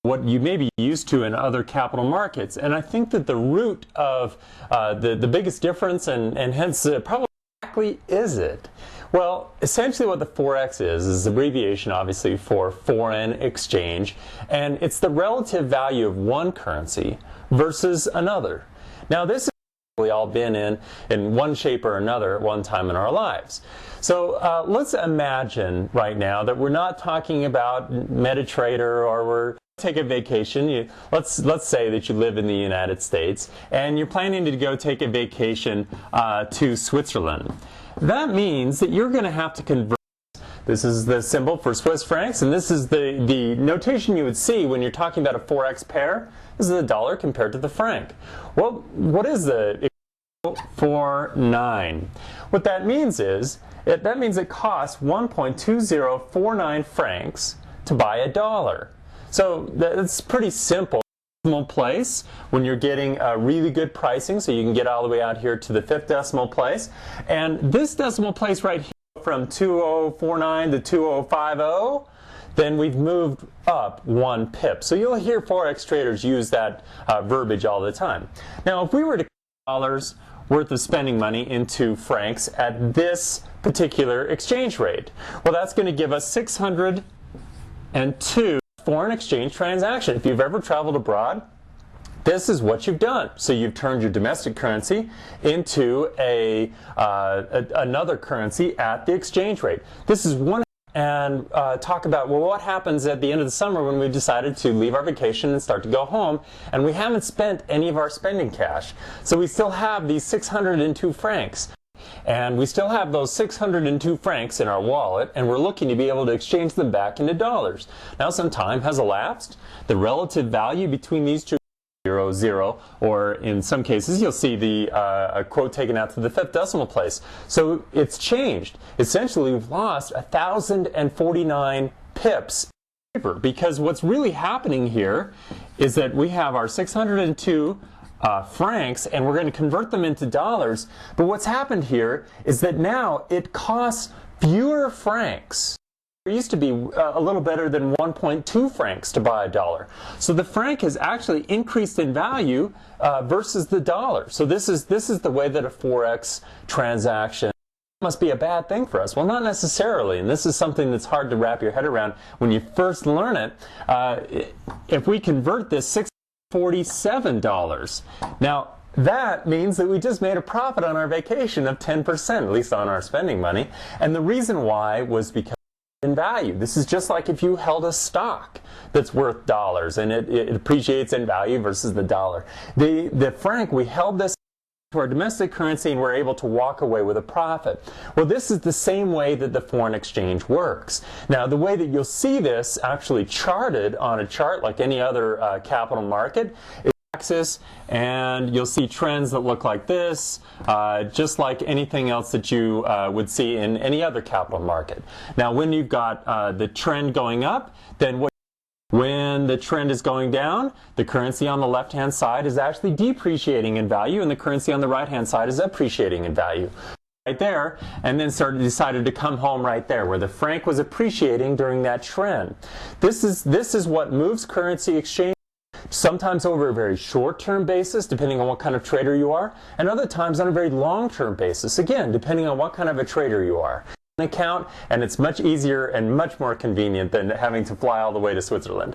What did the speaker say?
what you may be used to in other capital markets. And I think that the root of the biggest difference, and hence probably exactly is it? Well, essentially what the Forex is abbreviation obviously for foreign exchange, and it's the relative value of one currency versus another. Now this is we all been in one shape or another at one time in our lives. So let's imagine right now that we're not talking about MetaTrader or we're take a vacation. Let's say that you live in the United States and you're planning to go take a vacation to Switzerland. That means that you're going to have to convert. This is the symbol for Swiss francs, and this is the notation you would see when you're talking about a Forex pair. This is the dollar compared to the franc. Well, what is the 49? What that means is that means it costs 1.2049 francs to buy a dollar. So that's pretty simple. Decimal place when you're getting really good pricing, so you can get all the way out here to the 5th decimal place. And this decimal place right here from 2049 to 2050, then we've moved up 1 pip. So you'll hear Forex traders use that verbiage all the time. Now if we were to dollars worth of spending money into francs at this particular exchange rate, well, that's going to give us 602 foreign exchange transaction. If you've ever traveled abroad, this is what you've done. So you've turned your domestic currency into another currency at the exchange rate. This is one. And talk about, well, what happens at the end of the summer when we decided to leave our vacation and start to go home and we haven't spent any of our spending cash. So we still have these 602 francs. And we still have those 602 francs in our wallet, and we're looking to be able to exchange them back into dollars. Now some time has elapsed. The relative value between these two 0, 0, or in some cases you'll see the a quote taken out to the 5th decimal place. So it's changed. Essentially we've lost 1,049 pips because what's really happening here is that we have our 602 francs, and we're going to convert them into dollars. But what's happened here is that now it costs fewer francs. It used to be a little better than 1.2 francs to buy a dollar. So the franc has actually increased in value versus the dollar. So this is the way that a Forex transaction must be a bad thing for us. Well, not necessarily, and this is something that's hard to wrap your head around when you first learn it. If we convert this $647. Now, that means that we just made a profit on our vacation of 10%, at least on our spending money. And the reason why was because in value. This is just like if you held a stock that's worth dollars and it appreciates in value versus the dollar. The franc, we held this to our domestic currency and we're able to walk away with a profit. Well, this is the same way that the foreign exchange works. Now, the way that you'll see this actually charted on a chart like any other capital market is axis, and you'll see trends that look like this, just like anything else that you would see in any other capital market. Now, when you've got the trend going up, then when the trend is going down, the currency on the left-hand side is actually depreciating in value, and the currency on the right-hand side is appreciating in value. Right there, and then decided to come home right there, where the franc was appreciating during that trend. This is what moves currency exchange, sometimes over a very short-term basis, depending on what kind of trader you are, and other times on a very long-term basis, again, depending on what kind of a trader you are. Account, and it's much easier and much more convenient than having to fly all the way to Switzerland.